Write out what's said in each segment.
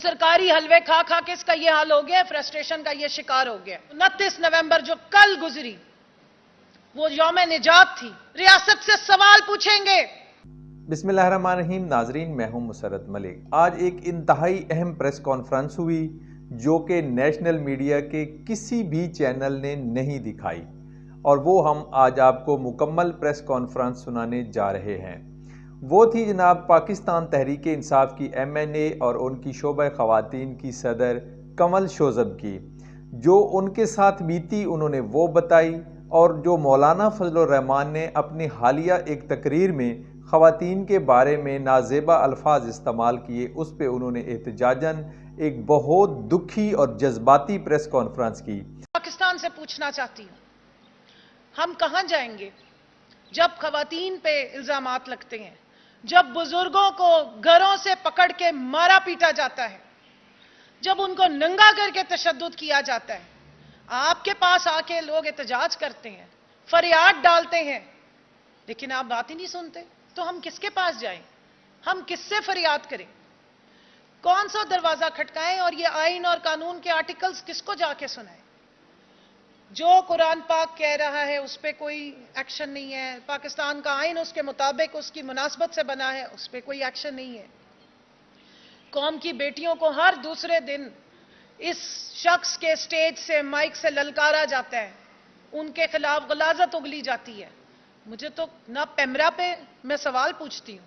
सरकारी हलवे खा खा के इसका ये हाल हो गया, फ्रस्ट्रेशन का ये शिकार हो गया। 29 नवंबर जो कल गुजरी वो यौम निजात थी, रियासत से सवाल पूछेंगे। बिस्मिल्लाहिर्रहमानिर्रहीम। नाजरीन, मैं हूं मुसर्रत मलिक। आज एक इंतहाई अहम प्रेस कॉन्फ्रेंस हुई जो कि नेशनल मीडिया के किसी भी चैनल ने नहीं दिखाई, और वो हम आज आपको मुकम्मल प्रेस कॉन्फ्रेंस सुनाने जा रहे हैं। वो थी जनाब पाकिस्तान तहरीक इंसाफ की MNA और उनकी शोबा ख़वातीन की सदर कमल शोज़ब की। जो उनके साथ बीती उन्होंने वो बताई, और जो मौलाना फजलुर रहमान ने अपनी हालिया एक तकरीर में ख़वातीन के बारे में नाज़ेबा अल्फाज इस्तेमाल किए, उस पर उन्होंने एहतजाजन एक बहुत दुखी और जज्बाती प्रेस कॉन्फ्रेंस की। पाकिस्तान से पूछना चाहती हूँ, हम कहाँ जाएंगे जब ख़वातीन पे इल्ज़ामात लगते हैं, जब बुजुर्गों को घरों से पकड़ के मारा पीटा जाता है, जब उनको नंगा करके तशद्दुद किया जाता है। आपके पास आके लोग एहतजाज करते हैं, फरियाद डालते हैं, लेकिन आप बात ही नहीं सुनते। तो हम किसके पास जाएं? हम किससे फरियाद करें? कौन सा दरवाजा खटकाएं और ये आइन और कानून के आर्टिकल्स किसको जाके सुनाएं? जो कुरान पाक कह रहा है उस पर कोई एक्शन नहीं है, पाकिस्तान का आइन उसके मुताबिक उसकी मुनासबत से बना है, उस पर कोई एक्शन नहीं है। कौम की बेटियों को हर दूसरे दिन इस शख्स के स्टेज से, माइक से ललकारा जाता है, उनके खिलाफ गलाजत उगली जाती है। मुझे तो ना पेमरा पे मैं सवाल पूछती हूं,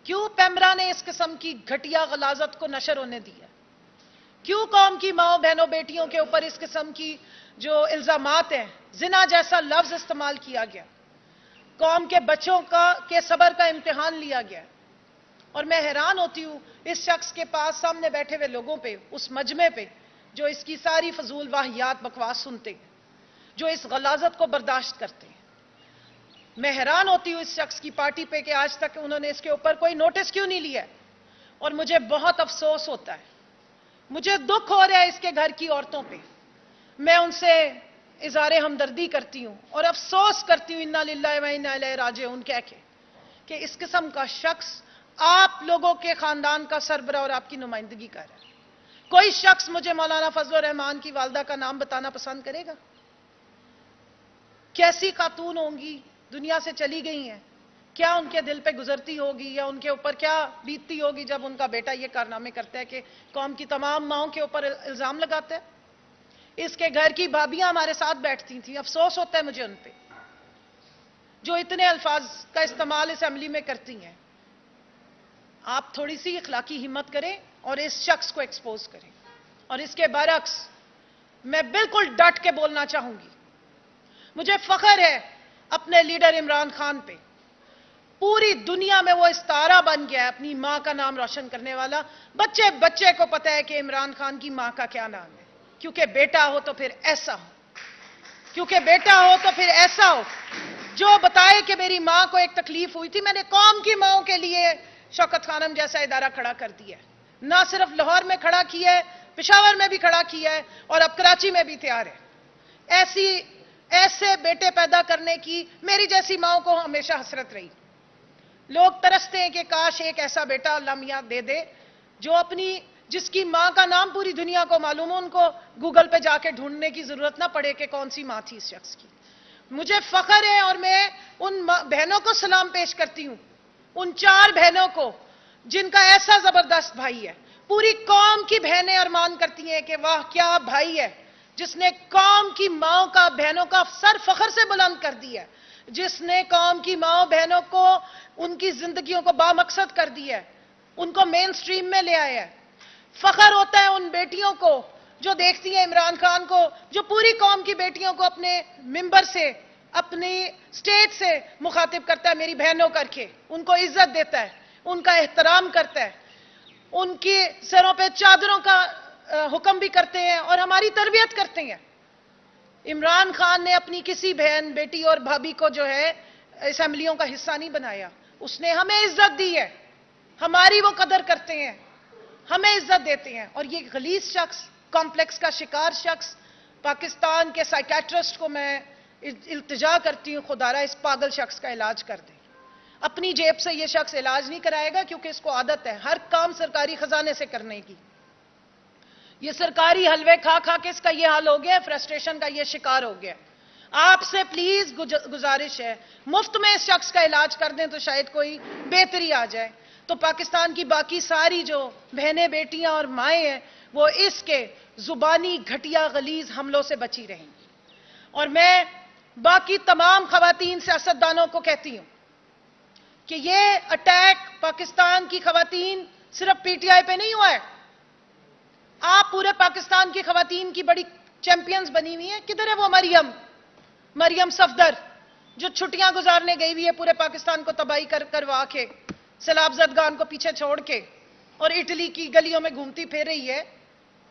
क्यों पेमरा ने इस किस्म की घटिया गलाजत को नशर होने दिया? क्यों कौम की माओ बहनों बेटियों के ऊपर इस किस्म की जो इल्जामात हैं, जिना जैसा लफ्ज इस्तेमाल किया गया, कौम के बच्चों के सब्र का इम्तिहान लिया गया। और मैं हैरान होती हूं इस शख्स के पास सामने बैठे हुए लोगों पे, उस मजमे पे जो इसकी सारी फजूल वाहियात बकवास सुनते हैं, जो इस गलाजत को बर्दाश्त करते हैं। मैं हैरान होती हूं इस शख्स की पार्टी पे कि आज तक उन्होंने इसके ऊपर कोई नोटिस क्यों नहीं लिया। और मुझे बहुत अफसोस होता है, मुझे दुख हो रहा है इसके घर की औरतों पे। मैं उनसे इज़हारे हमदर्दी करती हूं और अफसोस करती हूं, इन्ना लिल्लाहि व इन्ना इलैहि राजिऊन कह के, कि इस किस्म का शख्स आप लोगों के खानदान का सरबरा और आपकी नुमाइंदगी कर रहा है। कोई शख्स मुझे मौलाना फजलुर रहमान की वालदा का नाम बताना पसंद करेगा? कैसी खातून होंगी, दुनिया से चली गई हैं, क्या उनके दिल पे गुजरती होगी या उनके ऊपर क्या बीतती होगी जब उनका बेटा ये कारनामे करता है कि कौम की तमाम माओं के ऊपर इल्जाम लगाता है। इसके घर की भाभियां हमारे साथ बैठती थी, अफसोस होता है मुझे उन पे, जो इतने अल्फाज का इस्तेमाल असेंबली में करती हैं। आप थोड़ी सी इखलाकी हिम्मत करें और इस शख्स को एक्सपोज करें। और इसके बरक्स मैं बिल्कुल डट के बोलना चाहूंगी, मुझे फख्र है अपने लीडर इमरान खान पे। पूरी दुनिया में वो इस्तारा बन गया है अपनी मां का नाम रोशन करने वाला। बच्चे बच्चे को पता है कि इमरान खान की मां का क्या नाम है, क्योंकि बेटा हो तो फिर ऐसा हो, क्योंकि बेटा हो तो फिर ऐसा हो, जो बताए कि मेरी मां को एक तकलीफ हुई थी, मैंने कौम की माओं के लिए शौकत खानम जैसा इदारा खड़ा कर दिया है। ना सिर्फ लाहौर में खड़ा किया है, पेशावर में भी खड़ा किया है, और अब कराची में भी तैयार है। ऐसे बेटे पैदा करने की मेरी जैसी माओं को हमेशा हसरत रही। लोग तरसते हैं कि काश एक ऐसा बेटा अल्लाह मियां दे दे जो जिसकी मां का नाम पूरी दुनिया को मालूम हो, उनको गूगल पे जाके ढूंढने की जरूरत ना पड़े कि कौन सी मां थी इस शख्स की। मुझे फख्र है और मैं उन बहनों को सलाम पेश करती हूं, उन 4 बहनों को जिनका ऐसा जबरदस्त भाई है। पूरी कौम की बहनें अरमान करती हैं कि वाह क्या भाई है, जिसने कौम की माओं का, बहनों का सर फख्र से बुलंद कर दिया, जिसने कौम की माओ बहनों को, उनकी जिंदगियों को बामकसद कर दिया है, उनको मेन स्ट्रीम में ले आया है। फख्र होता है उन बेटियों को जो देखती हैं इमरान खान को, जो पूरी कौम की बेटियों को अपने मिंबर से, अपनी स्टेज से मुखातिब करता है मेरी बहनों करके, उनको इज्जत देता है, उनका एहतराम करता है, उनकी सरों पे चादरों का हुक्म भी करते हैं और हमारी तरबियत करते हैं। इमरान खान ने अपनी किसी बहन, बेटी और भाभी को जो है असेंबलियों का हिस्सा नहीं बनाया, उसने हमें इज्जत दी है, हमारी वो कदर करते हैं, हमें इज्जत देते हैं। और ये गलीज शख्स, कॉम्प्लेक्स का शिकार शख्स, पाकिस्तान के साइकेट्रिस्ट को मैं इल्तिजा करती हूं, खुदारा इस पागल शख्स का इलाज कर दें। अपनी जेब से ये शख्स इलाज नहीं कराएगा, क्योंकि इसको आदत है हर काम सरकारी खजाने से करने की। یہ سرکاری حلوے کھا کھا کے اس کا یہ حال ہو گیا ہے, فرسٹریشن کا یہ شکار ہو گیا ہے. آپ سے پلیز گزارش ہے, مفت میں اس شخص کا علاج کر دیں تو شاید کوئی بہتری آ جائے, تو پاکستان کی باقی ساری جو بہنیں بیٹیاں اور مائیں ہیں وہ اس کے زبانی گھٹیا غلیظ حملوں سے بچی رہیں گی. اور میں باقی تمام خواتین سیاستدانوں کو کہتی ہوں کہ یہ اٹیک پاکستان کی خواتین صرف پی ٹی آئی پہ نہیں ہوا ہے. آپ پورے پاکستان کی خواتین کی بڑی چیمپئنز بنی ہوئی ہیں. کدھر ہے وہ مریم صفدر جو چھٹیاں گزارنے گئی ہوئی ہے پورے پاکستان کو تباہی کروا کے, سیلاب زدگان کو پیچھے چھوڑ کے, اور اٹلی کی گلیوں میں گھومتی پھر رہی ہے.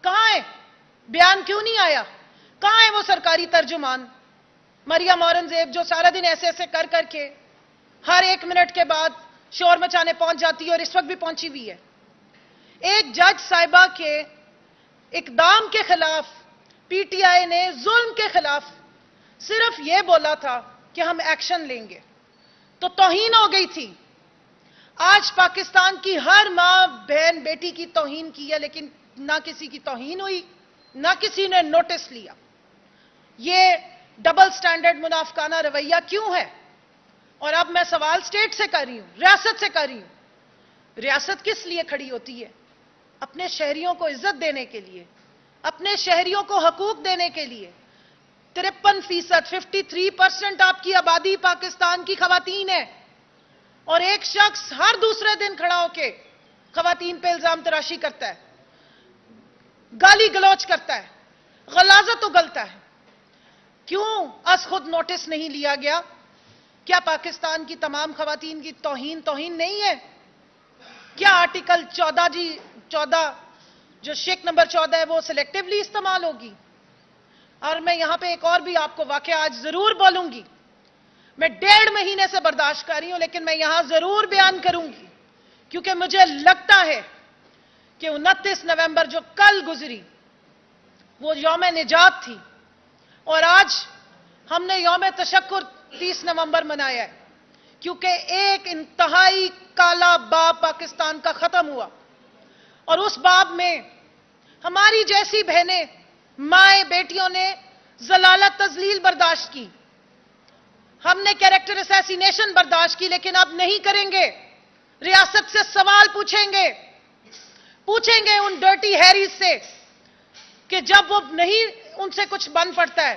کہاں ہے؟ بیان کیوں نہیں آیا؟ کہاں ہے وہ سرکاری ترجمان مریم اورنگزیب جو سارا دن ایسے ایسے کر کر کے ہر 1 منٹ کے بعد شور مچانے پہنچ جاتی ہے, اور اس وقت بھی پہنچی ہوئی ہے. ایک جج صاحبہ کے اقدام کے خلاف پی ٹی آئی نے ظلم کے خلاف صرف یہ بولا تھا کہ ہم ایکشن لیں گے تو توہین ہو گئی تھی. آج پاکستان کی ہر ماں بہن بیٹی کی توہین کی ہے, لیکن نہ کسی کی توہین ہوئی, نہ کسی نے نوٹس لیا. یہ ڈبل سٹینڈرڈ منافقانہ رویہ کیوں ہے؟ اور اب میں سوال سٹیٹ سے کر رہی ہوں, ریاست سے کر رہی ہوں. ریاست کس لیے کھڑی ہوتی ہے؟ اپنے شہریوں کو عزت دینے کے لیے, اپنے شہریوں کو حقوق دینے کے لیے. 53% 53% آپ کی آبادی پاکستان کی خواتین ہے, اور ایک شخص ہر دوسرے دن کھڑا ہو کے خواتین پہ الزام تراشی کرتا ہے, گالی گلوچ کرتا ہے, غلاظت اگلتا ہے. کیوں از خود نوٹس نہیں لیا گیا؟ کیا پاکستان کی تمام خواتین کی توہین نہیں ہے؟ کیا آرٹیکل 14 جو شیک نمبر 14 ہے وہ سلیکٹیولی استعمال ہوگی؟ اور میں یہاں پہ ایک اور بھی آپ کو واقعہ آج ضرور بولوں گی. میں 1.5 مہینے سے برداشت کر رہی ہوں, لیکن میں یہاں ضرور بیان کروں گی, کیونکہ مجھے لگتا ہے کہ 29 نومبر جو کل گزری وہ یوم نجات تھی, اور آج ہم نے یوم تشکر 30 نومبر منایا ہے, کیونکہ ایک انتہائی کالا باب پاکستان کا ختم ہوا. اور اس باب میں ہماری جیسی بہنیں, مائیں, بیٹیوں نے ذلالت تذلیل برداشت کی, ہم نے کیریکٹر اسیسینیشن برداشت کی, لیکن اب نہیں کریں گے. ریاست سے سوال پوچھیں گے ان ڈرٹی ہیریز سے کہ جب وہ نہیں ان سے کچھ بن پڑتا ہے,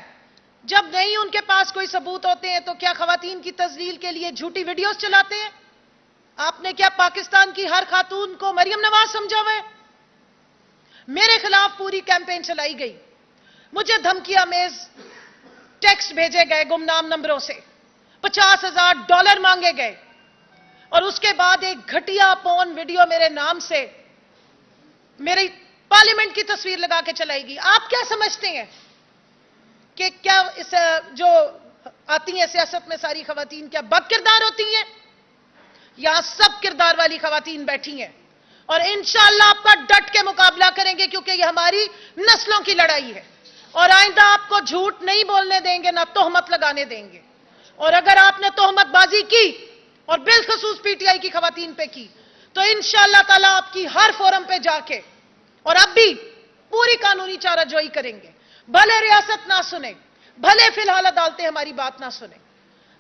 جب نہیں ان کے پاس کوئی ثبوت ہوتے ہیں, تو کیا خواتین کی تذلیل کے لیے جھوٹی ویڈیوز چلاتے ہیں؟ آپ نے کیا پاکستان کی ہر خاتون کو مریم نواز سمجھا ہوا ہے؟ میرے خلاف پوری کیمپین چلائی گئی, مجھے دھمکی آمیز ٹیکسٹ بھیجے گئے گمنام نمبروں سے, $50,000 مانگے گئے, اور اس کے بعد ایک گھٹیا پون ویڈیو میرے نام سے میری پارلیمنٹ کی تصویر لگا کے چلائی گئی. آپ کیا سمجھتے ہیں کہ کیا اس جو آتی ہیں سیاست میں ساری خواتین کیا بد کردار ہوتی ہیں؟ یہاں سب کردار والی خواتین بیٹھی ہیں, اور انشاءاللہ آپ کا ڈٹ کے مقابلہ کریں گے, کیونکہ یہ ہماری نسلوں کی لڑائی ہے, اور آئندہ آپ کو جھوٹ نہیں بولنے دیں گے, نہ تہمت لگانے دیں گے. اور اگر آپ نے تہمت بازی کی, اور بالخصوص پی ٹی آئی کی خواتین پہ کی, تو انشاءاللہ تعالی آپ کی ہر فورم پہ جا کے, اور اب بھی پوری قانونی چارہ جوئی کریں گے. بھلے ریاست نہ سنے, بھلے فی الحال عدالتیں ہماری بات نہ سنیں,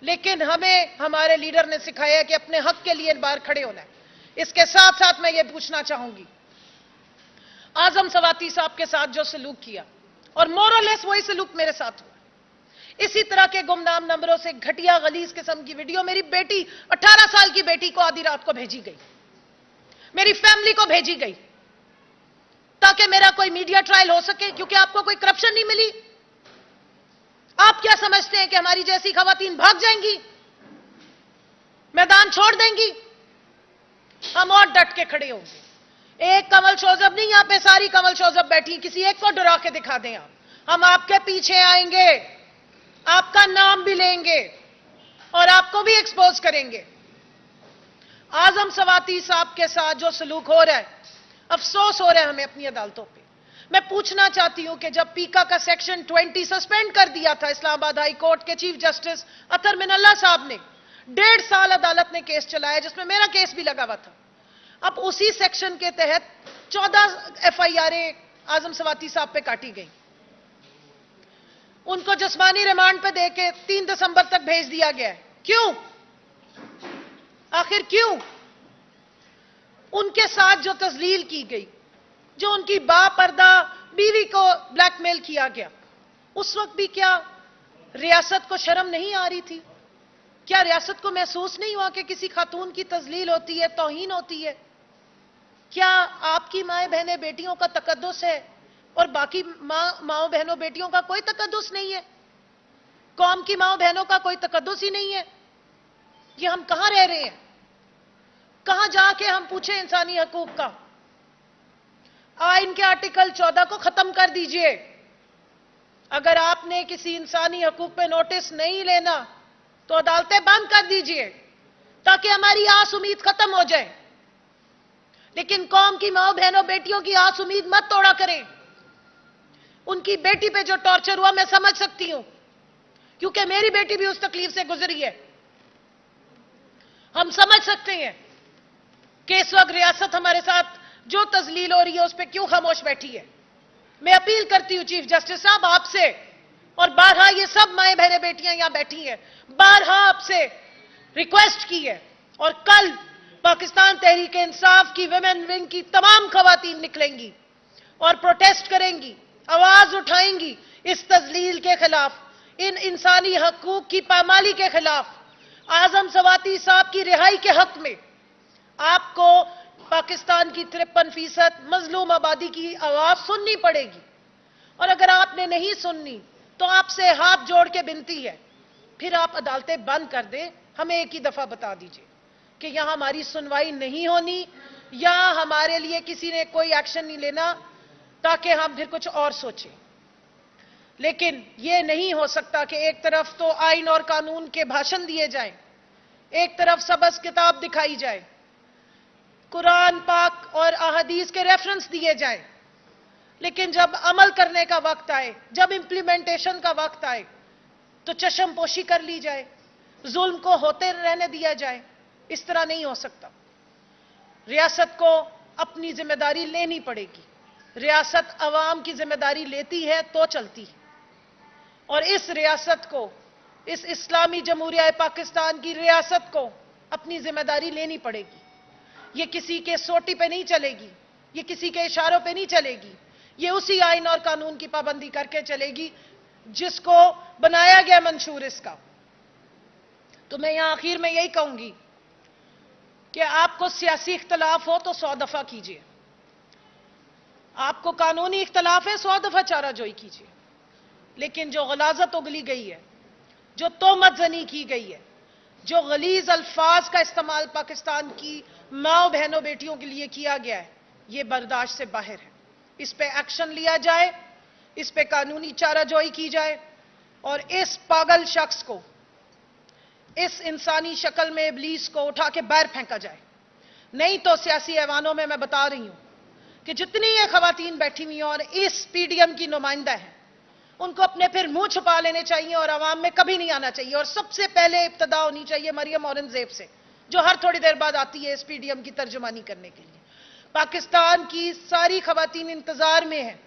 لیکن ہمیں ہمارے لیڈر نے سکھایا ہے کہ اپنے حق کے لیے باہر کھڑے ہونا ہے. اس کے ساتھ ساتھ میں یہ پوچھنا چاہوں گی, اعظم سواتی صاحب کے ساتھ جو سلوک کیا, اور مور اور لیس وہی سلوک میرے ساتھ ہوا, اسی طرح کے گمنام نمبروں سے گھٹیا غلیظ قسم کی ویڈیو میری بیٹی 18 سال کی بیٹی کو آدھی رات کو بھیجی گئی, میری فیملی کو بھیجی گئی, تاکہ میرا کوئی میڈیا ٹرائل ہو سکے, کیونکہ آپ کو کوئی کرپشن نہیں ملی. آپ کیا سمجھتے ہیں کہ ہماری جیسی خواتین بھاگ جائیں گی, میدان چھوڑ دیں گی؟ ہم اور ڈٹ کے کھڑے ہوں گے. ایک کنول شوزب نہیں, یہاں پہ ساری کنول شوزب بیٹھی, کسی ایک کو ڈرا کے دکھا دیں آپ, ہم آپ کے پیچھے آئیں گے, آپ کا نام بھی لیں گے, اور آپ کو بھی ایکسپوز کریں گے. اعظم سواتی صاحب کے ساتھ جو سلوک ہو رہا ہے, افسوس ہو رہا ہے ہمیں اپنی عدالتوں پہ. میں پوچھنا چاہتی ہوں کہ جب پیکا کا سیکشن 20 سسپینڈ کر دیا تھا اسلام آباد ہائی کورٹ کے چیف جسٹس اطہر من اللہ صاحب نے, 1.5 سال عدالت نے کیس چلایا, جس میں میرا کیس بھی لگا ہوا تھا. اب اسی سیکشن کے تحت 14 FIR आजम सवाती साहब पे काटी गई। उनको जिस्मानी रिमांड पे दे के 3 दिसंबर तक भेज दिया गया है। क्यों? आखिर क्यों? उनके साथ जो तजलील की गई, जो उनकी बापर्दा बीवी को ब्लैकमेल किया गया, उस वक्त भी क्या रियासत को शर्म नहीं आ रही थी? क्या रियासत को महसूस नहीं हुआ कि किसी खातून की तजलील होती है, तौहीन होती है? क्या आपकी माएं बहनें बेटियों का तकद्दुस है और बाकी माओ बहनों बेटियों का कोई तकद्दुस नहीं है? कौम की माओ बहनों का कोई तकद्दुस ही नहीं है? ये हम कहां रह रहे हैं? कहां जाके हम पूछे इंसानी हकूक का? आइन के आर्टिकल 14 को खत्म कर दीजिए। अगर आपने किसी इंसानी हकूक पे नोटिस नहीं लेना तो अदालतें बंद कर दीजिए ताकि हमारी आस उम्मीद खत्म हो जाए। लेकिन कौम की माओ बहनों बेटियों की आस उम्मीद मत तोड़ा करें। उनकी बेटी पे जो टॉर्चर हुआ मैं समझ सकती हूं, क्योंकि मेरी बेटी भी उस तकलीफ से गुजरी है। हम समझ सकते हैं कि इस वक्त रियासत हमारे साथ जो तजलील हो रही है उस पर क्यों खामोश बैठी है। मैं अपील करती हूं चीफ जस्टिस साहब आपसे, और बारहा ये सब माएं बहनें बेटियां यहां बैठी हैं, बारहा आपसे रिक्वेस्ट की है, और कल पाकिस्तान तहरीक इंसाफ की विमेन विंग की तमाम खवातीन निकलेंगी और प्रोटेस्ट करेंगी, आवाज उठाएंगी इस तजलील के खिलाफ, इन इंसानी हकूक की पामाली के खिलाफ। आजम सवाती साहब की रिहाई के हक में आपको पाकिस्तान की 53% मजलूम आबादी की आवाज सुननी पड़ेगी, और अगर आपने नहीं सुननी तो आपसे हाथ जोड़ के विनती है, फिर आप अदालतें बंद कर दें। हमें एक ही दफा बता दीजिए कि यहां हमारी सुनवाई नहीं होनी या हमारे लिए किसी ने कोई एक्शन नहीं लेना, ताकि हम फिर कुछ और सोचें। लेकिन यह नहीं हो सकता कि एक तरफ तो आइन और कानून के भाषण दिए जाएं, एक तरफ सबस किताब दिखाई जाए, कुरान पाक और अहदीस के रेफरेंस दिए जाएं, लेकिन जब अमल करने का वक्त आए, जब इंप्लीमेंटेशन का वक्त आए, तो चश्मपोशी कर ली जाए, जुल्म को होते रहने दिया जाए। इस तरह नहीं हो सकता। रियासत को अपनी जिम्मेदारी लेनी पड़ेगी। रियासत अवाम की जिम्मेदारी लेती है तो चलती है, और इस रियासत को, इस इस्लामी जमहूरिया पाकिस्तान की रियासत को अपनी जिम्मेदारी लेनी पड़ेगी। ये किसी के सोटी पे नहीं चलेगी, ये किसी के इशारों पे नहीं चलेगी, ये उसी आइन और कानून की पाबंदी करके चलेगी जिसको बनाया गया मंशूर इसका। तो मैं यहां आखिर में यही कहूंगी कि आपको सियासी इख्तलाफ हो तो 100 दफा कीजिए, आपको कानूनी इख्तलाफ है 100 दफा चाराजोई कीजिए, लेकिन जो गलाजत उगली गई है, जो तोहमत जनी की गई है, जो गलीज अल्फाज का इस्तेमाल पाकिस्तान की माओ बहनों बेटियों के लिए किया गया है, यह बर्दाश्त से बाहर है। इस पे एक्शन लिया जाए, इस पे कानूनी चाराजोई की जाए, और इस पागल शख्स को, इस इंसानी शक्ल में इब्लीस को उठा के बाहर फेंका जाए। नहीं तो सियासी ऐवानों में मैं बता रही हूं कि जितनी ये खवातीन बैठी हुई हैं और इस पीडीएम की नुमाइंदा है, उनको अपने फिर मुंह छुपा लेने चाहिए और आवाम में कभी नहीं आना चाहिए। और सबसे पहले इब्तदा होनी चाहिए मरियम औरंगजेब से, जो हर थोड़ी देर बाद आती है इस पीडीएम की तर्जुमानी करने के लिए। पाकिस्तान की सारी खवातीन इंतजार में है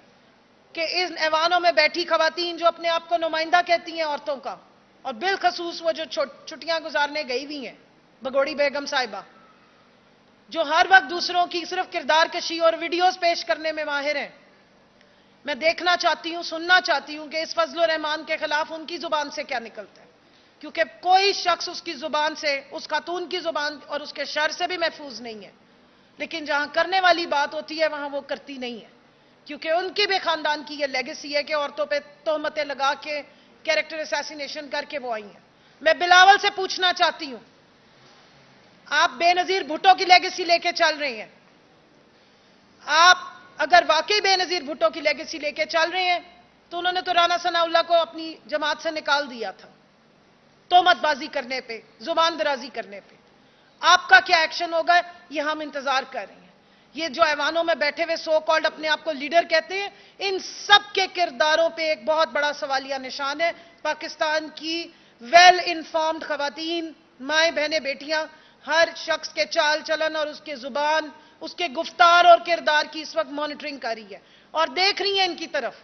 कि इन ऐवानों में बैठी खवातीन जो अपने आप को नुमाइंदा कहती हैं औरतों का, और बिलखसूस वो जो छुट्टियां गुजारने गई हुई हैं, भगोड़ी बेगम साहिबा, जो हर वक्त दूसरों की सिर्फ किरदार कशी और वीडियोस पेश करने में माहिर हैं, मैं देखना चाहती हूं, सुनना चाहती हूं कि इस फजल रहमान के खिलाफ उनकी जुबान से क्या निकलता है, क्योंकि कोई शख्स उसकी जुबान से, उस खातून की जुबान और उसके शर से भी महफूज नहीं है। लेकिन जहां करने वाली बात होती है वहां वो करती नहीं है, क्योंकि उनकी भी खानदान की यह लेगेसी है कि औरतों पे तोहमतें लगा के कैरेक्टर असैसिनेशन करके वो आई हैं। मैं बिलावल से पूछना चाहती हूं, आप बेनजीर भुट्टो की लेगेसी लेके चल रहे हैं, आप अगर वाकई बेनजीर भुट्टो की लेगेसी लेके चल रहे हैं तो उन्होंने तो राना सनाउल्लाह को अपनी जमात से निकाल दिया था, तोहमतबाजी करने पे, जुबान दराजी करने पे। आपका क्या एक्शन होगा, ये हम इंतजार कर रहे हैं। ये जो ऐवानों में बैठे हुए सो कॉल्ड अपने आप को लीडर कहते हैं, इन सब के किरदारों पे एक बहुत बड़ा सवालिया निशान है। पाकिस्तान की वेल इन्फॉर्म्ड खवातीन, माएं बहनें बेटियां, हर शख्स के चाल चलन और उसके जुबान, उसके गुफ्तार और किरदार की इस वक्त मॉनिटरिंग कर रही है। اور دیکھ رہی ہیں ان کی طرف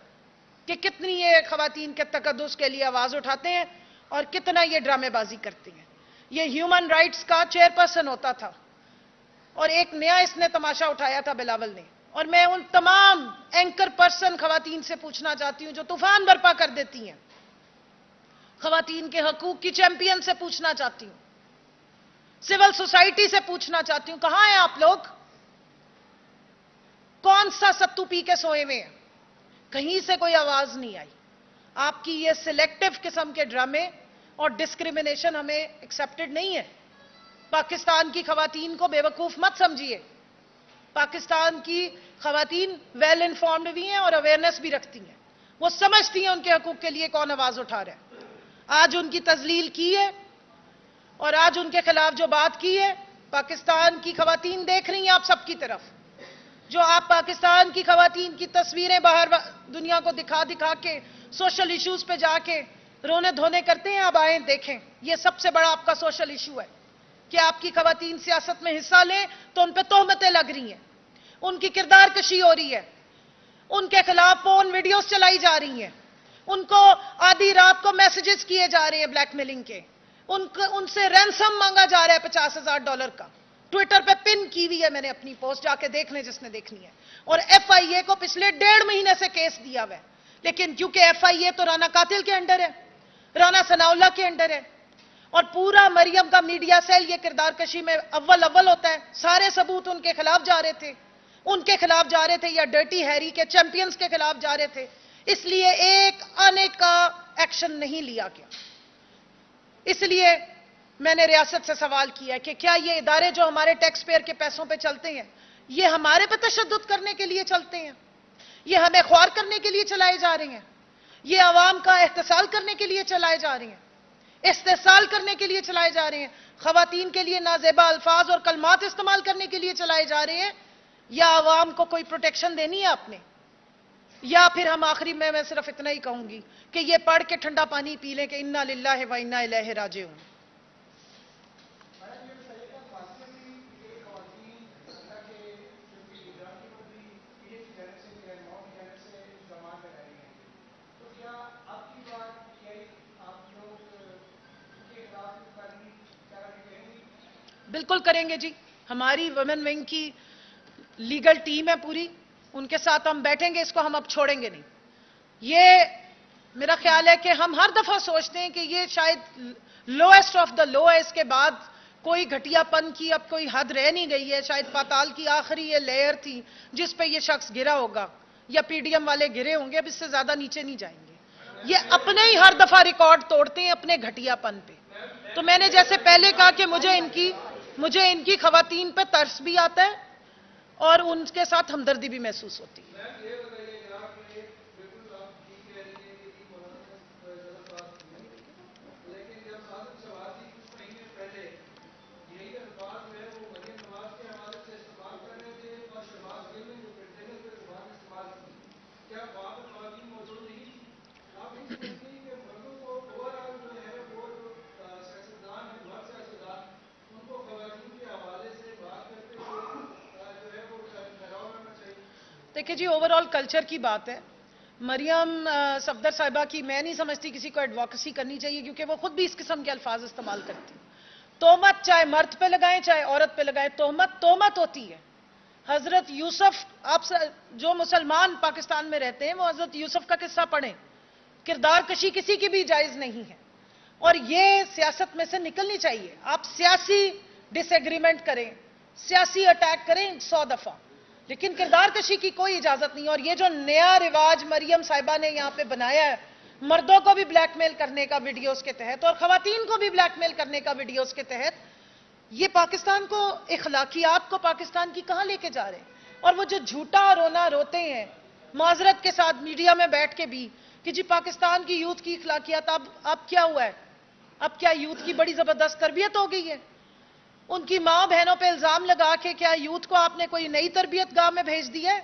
کہ کتنی یہ خواتین کے تقدس کے لیے آواز اٹھاتے ہیں اور کتنا یہ ڈرامے بازی کرتے ہیں. یہ ہیومن رائٹس کا چیئرپرسن ہوتا تھا اور ایک نیا اس نے تماشا اٹھایا تھا بلاول نے. اور میں ان تمام اینکر پرسن خواتین سے پوچھنا چاہتی ہوں جو طوفان برپا کر دیتی ہیں, خواتین کے حقوق کی چیمپئن سے پوچھنا چاہتی ہوں, سول سوسائٹی سے پوچھنا چاہتی ہوں, کہاں ہیں آپ لوگ؟ کون سا ستو پی کے سوئے ہوئے ہیں؟ کہیں سے کوئی آواز نہیں آئی. آپ کی یہ سلیکٹو قسم کے ڈرامے اور ڈسکریمنیشن ہمیں ایکسپٹڈ نہیں ہے. پاکستان کی خواتین کو بے وقوف مت سمجھیے. پاکستان کی خواتین ویل انفارمڈ بھی ہیں اور اویئرنیس بھی رکھتی ہیں. وہ سمجھتی ہیں ان کے حقوق کے لیے کون آواز اٹھا رہا ہے. آج ان کی تذلیل کی ہے اور آج ان کے خلاف جو بات کی ہے, پاکستان کی خواتین دیکھ رہی ہیں آپ سب کی طرف. جو آپ پاکستان کی خواتین کی تصویریں باہر دنیا کو دکھا دکھا کے سوشل ایشوز پہ جا کے رونے دھونے کرتے ہیں, اب آئیں دیکھیں. یہ سب سے بڑا آپ کا سوشل ایشو ہے کہ آپ کی خواتین سیاست میں حصہ لیں تو ان پہ تہمتیں لگ رہی ہیں, ان کی کردار کشی ہو رہی ہے, ان کے خلاف پورن ویڈیوز چلائی جا رہی ہیں, ان کو آدھی رات کو میسجز کیے جا رہے ہیں بلیک میلنگ کے, ان سے رینسم مانگا جا رہا ہے $50,000 کا. ٹویٹر پہ پن کی ہوئی ہے میں نے اپنی پوسٹ, جا کے دیکھ لیں جس نے دیکھنی ہے. اور ایف آئی اے کو پچھلے 1.5 مہینے سے کیس دیا ہوا ہے, لیکن کیونکہ ایف آئی اے تو رانا قاتل کے انڈر ہے, رانا ثناء اللہ کے انڈر ہے, اور پورا مریم کا میڈیا سیل یہ کردار کشی میں اول ہوتا ہے. سارے ثبوت ان کے خلاف جا رہے تھے, یا ڈرٹی ہیری کے چیمپئنز کے خلاف جا رہے تھے. اس لیے ایک آنے کا ایکشن نہیں لیا گیا. اس لیے میں نے ریاست سے سوال کیا کہ کیا یہ ادارے جو ہمارے ٹیکس پیئر کے پیسوں پہ چلتے ہیں یہ ہمارے پہ تشدد کرنے کے لیے چلتے ہیں؟ یہ ہمیں خوار کرنے کے لیے چلائے جا رہے ہیں؟ یہ عوام کا احتسال کرنے کے لیے چلائے جا رہے ہیں؟ استحصال کرنے کے لیے چلائے جا رہے ہیں؟ خواتین کے لیے نازیبا الفاظ اور کلمات استعمال کرنے کے لیے چلائے جا رہے ہیں؟ یا عوام کو کوئی پروٹیکشن دینی ہے آپ نے؟ یا پھر ہم آخری میں صرف اتنا ہی کہوں گی کہ یہ پڑھ کے ٹھنڈا پانی پی لیں کہ انا للہ و انا الیہ راجعون. بالکل کریں گے جی. ہماری ویمن ونگ کی لیگل ٹیم ہے پوری, ان کے ساتھ ہم بیٹھیں گے, اس کو ہم اب چھوڑیں گے نہیں. یہ میرا خیال ہے کہ ہم ہر دفعہ سوچتے ہیں کہ یہ شاید لوئسٹ آف دا لو ہے, اس کے بعد کوئی گھٹیا پن کی اب کوئی حد رہ نہیں گئی ہے. شاید پاتال کی آخری یہ لیئر تھی جس پہ یہ شخص گرا ہوگا, یا پی ڈی ایم والے گرے ہوں گے, اب اس سے زیادہ نیچے نہیں جائیں گے. یہ اپنے ہی ہر دفعہ ریکارڈ توڑتے ہیں اپنے گھٹیا پن پہ. تو میں نے جیسے پہلے کہا کہ مجھے ان کی خواتین پہ ترس بھی آتا ہے اور ان کے ساتھ ہمدردی بھی محسوس ہوتی ہے. دیکھیں جی, اوور آل کلچر کی بات ہے. مریم صفدر صاحبہ کی میں نہیں سمجھتی کسی کو ایڈوکیسی کرنی چاہیے, کیونکہ وہ خود بھی اس قسم کے الفاظ استعمال کرتی ہیں. تہمت چاہے مرد پہ لگائیں چاہے عورت پہ لگائیں, تہمت ہوتی ہے. حضرت یوسف, آپ جو مسلمان پاکستان میں رہتے ہیں وہ حضرت یوسف کا قصہ پڑھیں. کردار کشی کسی کی بھی جائز نہیں ہے, اور یہ سیاست میں سے نکلنی چاہیے. آپ سیاسی ڈس ایگریمنٹ کریں, سیاسی اٹیک کریں 100 دفعہ, لیکن کردار کشی کی کوئی اجازت نہیں. اور یہ جو نیا رواج مریم صاحبہ نے یہاں پہ بنایا ہے, مردوں کو بھی بلیک میل کرنے کا ویڈیوز کے تحت اور خواتین کو بھی بلیک میل کرنے کا ویڈیوز کے تحت, یہ پاکستان کو, اخلاقیات کو پاکستان کی کہاں لے کے جا رہے ہیں؟ اور وہ جو جھوٹا رونا روتے ہیں معذرت کے ساتھ میڈیا میں بیٹھ کے بھی کہ جی پاکستان کی یوتھ کی اخلاقیات, اب کیا ہوا ہے؟ اب کیا یوتھ کی بڑی زبردست تربیت ہو گئی ہے؟ ان کی ماں بہنوں پہ الزام لگا کے کیا یوتھ کو آپ نے کوئی نئی تربیت گاہ میں بھیج دی ہے؟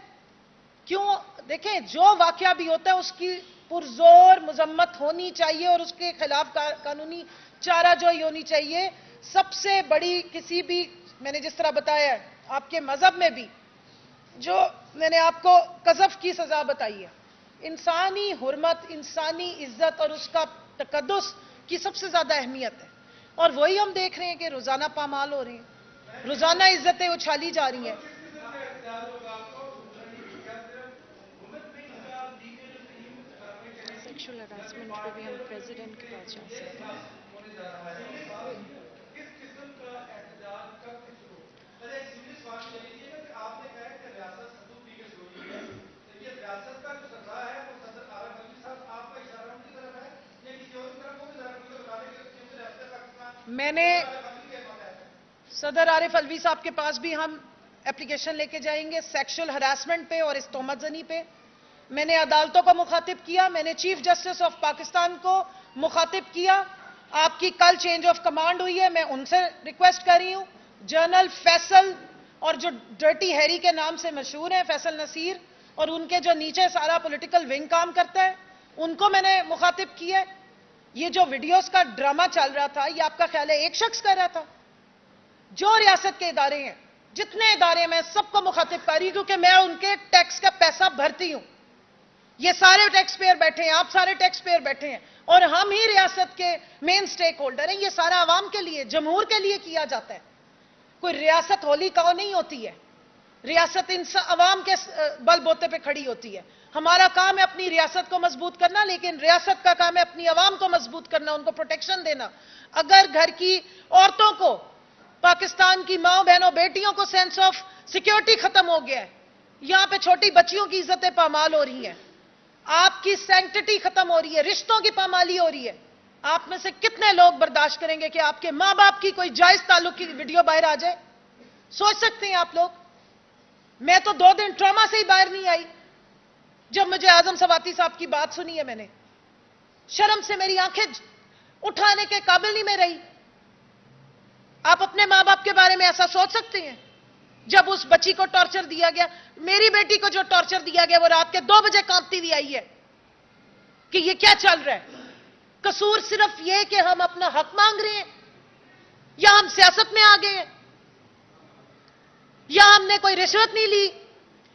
کیوں؟ دیکھیں, جو واقعہ بھی ہوتا ہے اس کی پرزور مذمت ہونی چاہیے اور اس کے خلاف قانونی چارہ جوئی ہونی چاہیے. سب سے بڑی کسی بھی, میں نے جس طرح بتایا ہے آپ کے مذہب میں بھی جو मैंने आपको कज़फ की सजा बताई है। इंसानी हुर्मत, इंसानी इज्जत और उसका तकद्दुस की सबसे ज्यादा अहमियत है, और वही हम देख रहे हैं कि रोजाना पामाल हो रहे हैं, रोजाना इज्जतें उछाली जा रही हैं। सेक्सुअल हरासमेंट पे भी हम प्रेसिडेंट के पास जा सकते हैं। मैंने सदर आरिफ अलवी साहब के पास भी हम एप्लीकेशन लेके जाएंगे सेक्सुअल हरासमेंट पे और इस तोहमतजनी पे। मैंने अदालतों को मुखातिब किया, मैंने चीफ जस्टिस ऑफ पाकिस्तान को मुखातिब किया। आपकी कल चेंज ऑफ कमांड हुई है, मैं उनसे रिक्वेस्ट कर रही हूं, जनरल फैसल और जो डर्टी हैरी के नाम से मशहूर है फैसल नसीर, और उनके जो नीचे सारा पॉलिटिकल विंग काम करता है, उनको मैंने मुखातिब किया है। ये जो वीडियोस का ड्रामा चल रहा था, ये आपका ख्याल है एक शख्स कर रहा था? जो रियासत के इदारे हैं, जितने इदारे, मैं सबको मुखातिब कर रही हूं, क्योंकि मैं उनके टैक्स का पैसा भरती हूं। ये सारे टैक्स पेयर बैठे हैं, आप सारे टैक्स पेयर बैठे हैं, और हम ही रियासत के मेन स्टेक होल्डर हैं। ये सारा आवाम के लिए, जमहूर के लिए किया जाता है। कोई रियासत होली काऊ नहीं होती है, रियासत इन अवाम के बलबोते पे खड़ी होती है। हमारा काम है अपनी रियासत को मजबूत करना, लेकिन रियासत का काम है अपनी अवाम को मजबूत करना, उनको प्रोटेक्शन देना। अगर घर की औरतों को, पाकिस्तान की माओ बहनों बेटियों को सेंस ऑफ सिक्योरिटी खत्म हो गया है, यहां पे छोटी बच्चियों की इज्जतें पामाल हो रही हैं, आपकी सैंक्टिटी खत्म हो रही है, रिश्तों की पामाली हो रही है, आप में से कितने लोग बर्दाश्त करेंगे कि आपके मां बाप की कोई जायज ताल्लुक की वीडियो बाहर आ जाए? सोच सकते हैं आप लोग? मैं तो 2 दिन ट्रॉमा से ही बाहर नहीं आई जब मुझे आजम सवाती साहब की बात सुनी है। मैंने शर्म से मेरी आंखें उठाने के काबिल नहीं मैं रही। आप अपने मां बाप के बारे में ऐसा सोच सकते हैं? जब उस बच्ची को टॉर्चर दिया गया, मेरी बेटी को जो टॉर्चर दिया गया, वो रात के 2 बजे कांपती हुई आई है कि ये क्या चल रहा है। कसूर सिर्फ ये कि हम अपना हक मांग रहे हैं, या हम सियासत में आ गए हैं, या हमने कोई रिश्वत नहीं ली,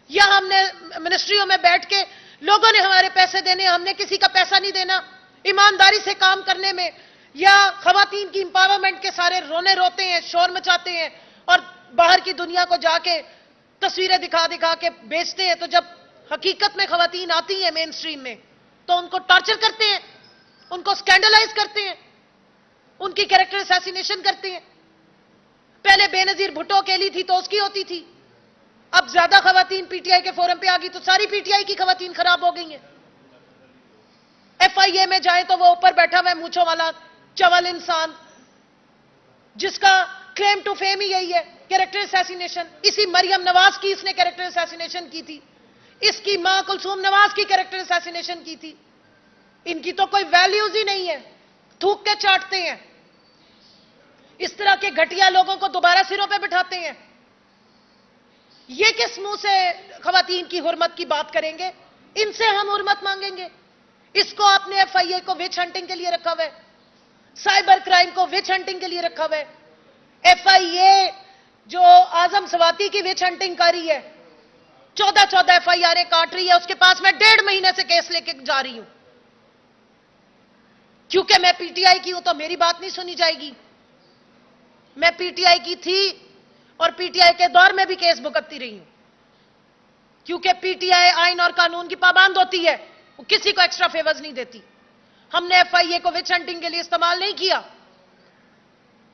या हमने मिनिस्ट्रियों में बैठ के लोगों ने हमारे पैसे देने, हमने किसी का पैसा नहीं देना ईमानदारी से काम करने में, या खवातीन की इंपावरमेंट के सारे रोने रोते हैं, शोर मचाते हैं और बाहर की दुनिया को जाके तस्वीरें दिखा दिखा के बेचते हैं। तो जब हकीकत में खवातीन आती हैं मेन स्ट्रीम में, तो उनको टॉर्चर करते हैं, उनको स्कैंडलाइज करते हैं, उनकी कैरेक्टर असैसिनेशन करते हैं। पहले बेनजीर भुट्टो अकेली थी तो उसकी होती थी, अब ज्यादा खवातीन पीटीआई के फोरम पे आ गई तो सारी पीटीआई की खवातीन खराब हो गई हैं। एफआईए में जाए तो वो ऊपर बैठा हुआ है मूंछों वाला चवल इंसान, जिसका क्लेम टू फेम ही यही है, कैरेक्टर असैसिनेशन। इसी मरियम नवाज की इसने कैरेक्टर असैसिनेशन की थी, इसकी मां कुलसूम नवाज की कैरेक्टर असैसिनेशन की थी। इनकी तो कोई वैल्यूज ही नहीं है, थूक के चाटते हैं। इस तरह के घटिया लोगों को दोबारा सिरों पे बिठाते हैं। ये किस मुंह से खवातीन की हुर्मत की बात करेंगे? इनसे हम हुर्मत मांगेंगे? इसको आपने एफआईए को विच हंटिंग के लिए रखा हुआ है, साइबर क्राइम को विच हंटिंग के लिए रखा हुआ है। एफआईए जो आजम सवाती की विच हंटिंग कर रही है, 14 एफआईआर काट रही है, उसके पास मैं 1.5 महीने से केस लेके जा रही हूं, क्योंकि मैं पीटीआई की हूं तो मेरी बात नहीं सुनी जाएगी। मैं पीटीआई की थी और पीटीआई के दौर में भी केस भुगतती रही हूं, क्योंकि पीटीआई आइन और कानून की पाबंद होती है, वो किसी को एक्स्ट्रा फेवर्स नहीं देती। हमने एफआईए को विच हंटिंग के लिए इस्तेमाल नहीं किया,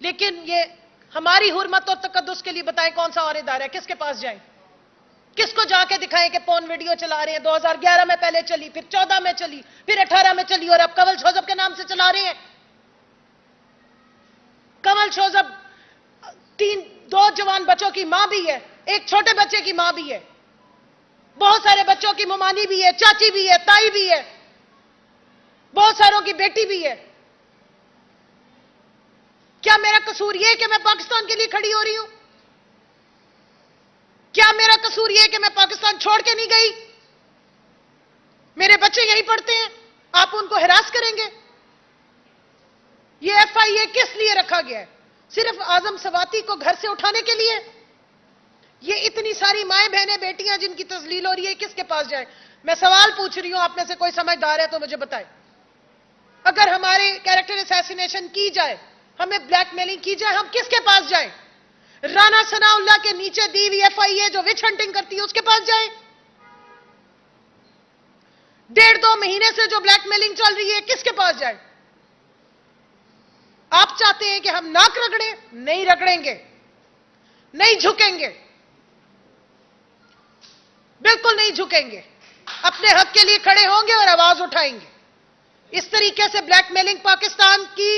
लेकिन ये हमारी हुर्मत और तकद्दुस के लिए बताएं कौन सा और इदारा है, किसके पास जाएं, किसको जाके दिखाएं कि पोर्न वीडियो चला रहे हैं? 2011 में पहले चली, फिर 14 में चली, फिर 18 में चली, और अब कंवल शोजब के नाम से चला रहे हैं। कंवल शोजब 2 जवान बच्चों की मां भी है, एक छोटे बच्चे की मां भी है, बहुत सारे बच्चों की ममानी भी है, चाची भी है, ताई भी है, बहुत सारों की बेटी भी है। क्या मेरा कसूर यह है कि मैं पाकिस्तान के लिए खड़ी हो रही हूं? क्या मेरा कसूर यह है कि मैं पाकिस्तान छोड़ के नहीं गई? मेरे बच्चे यहीं पढ़ते हैं, आप उनको हिरास करेंगे? यह एफआईए किस लिए रखा गया है? सिर्फ आजम सवाती को घर से उठाने के लिए? یہ اتنی ساری مائیں بہنیں بیٹیاں جن کی تذلیل ہو رہی ہے، کس کے پاس جائیں؟ میں سوال پوچھ رہی ہوں، آپ میں سے کوئی سمجھدار ہے تو مجھے بتائے، اگر ہمارے کیریکٹر اسیسینیشن کی جائے، ہمیں بلیک میلنگ کی جائے، ہم کس کے پاس جائیں؟ رانا ثناء اللہ کے نیچے دی ہوئی FIA جو وچ ہنٹنگ کرتی ہے اس کے پاس جائیں؟ 1.5-2 مہینے سے جو بلیک میلنگ چل رہی ہے کس کے پاس جائیں؟ آپ چاہتے ہیں کہ ہم ناک رگڑیں؟ نہیں رگڑیں گے، نہیں جھکیں گے، بالکل نہیں جھکیں گے، اپنے حق کے لیے کھڑے ہوں گے اور آواز اٹھائیں گے۔ اس طریقے سے بلیک میلنگ پاکستان کی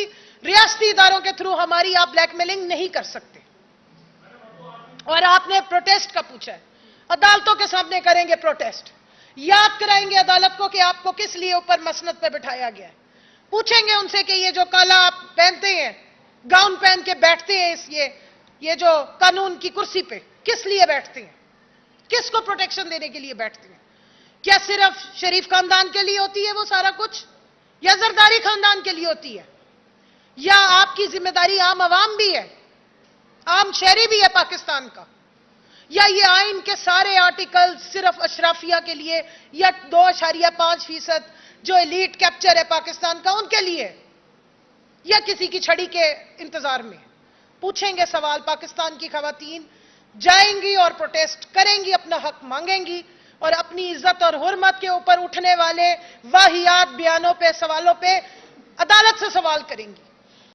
ریاستی اداروں کے تھرو ہماری آپ بلیک میلنگ نہیں کر سکتے۔ اور آپ نے پروٹیسٹ کا پوچھا ہے، عدالتوں کے سامنے کریں گے پروٹیسٹ، یاد کرائیں گے عدالت کو کہ آپ کو کس لیے اوپر مسند پہ بٹھایا گیا ہے، پوچھیں گے ان سے کہ یہ جو کالا آپ پہنتے ہیں، گاؤن پہن کے بیٹھتے ہیں یہ جو قانون کی کرسی پہ، کس لیے بیٹھتے ہیں؟ کس کو پروٹیکشن دینے کے لیے بیٹھتے ہیں؟ کیا صرف شریف خاندان کے لیے ہوتی ہے وہ سارا کچھ، یا زرداری خاندان کے لیے ہوتی ہے، یا آپ کی ذمہ داری عام عوام بھی ہے، عام شہری بھی ہے پاکستان کا، یا یہ آئین کے سارے آرٹیکل صرف اشرافیہ کے لیے، یا 2.5% جو ایلیٹ کیپچر ہے پاکستان کا ان کے لیے، یا کسی کی چھڑی کے انتظار میں؟ پوچھیں گے سوال، پاکستان کی خواتین جائیں گی اور پروٹیسٹ کریں گی، اپنا حق مانگیں گی، اور اپنی عزت اور حرمت کے اوپر اٹھنے والے واہیات بیانوں پہ، سوالوں پہ عدالت سے سوال کریں گی۔